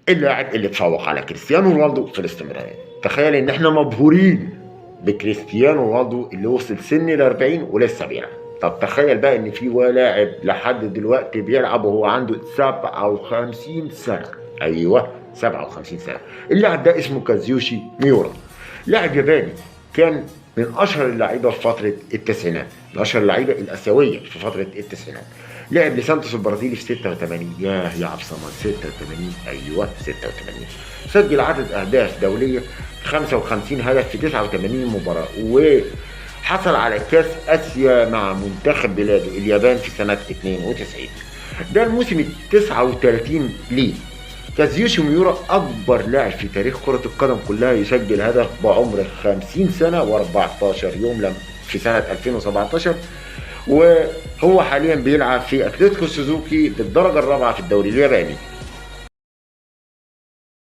اللاعب اللي تفوق على كريستيانو رونالدو في الاستمرارية. تخيل ان احنا مبهورين بكريستيانو رونالدو اللي وصل سن ال40 ولسه بيلعب. طب تخيل بقى ان في لاعب لحد دلوقتي بيلعب وهو عنده 57 سنة. ايوه 57 سنة. اللاعب ده اسمه كازيوشي ميورا، لاعب ياباني، كان من اشهر اللعيبه في فتره التسعينات، من اشهر اللعيبه الاسيويه في فتره التسعينات. لعب لسانتوس البرازيلي في 86. يا عبد الصمد 86. ايوه 86. سجل عدد اهداف دوليه 55 هدف في 89 مباراه، وحصل على كاس اسيا مع منتخب بلاده اليابان في سنه 92. ده الموسم ال 39 ليه. كازيوشي ميورا أكبر لاعب في تاريخ كرة القدم كلها يسجل هدف بعمر 50 سنة و14 يوم في سنة 2017، وهو حاليا بيلعب في أتلتيكو سوزوكي بالدرجة الرابعة في الدوري الياباني.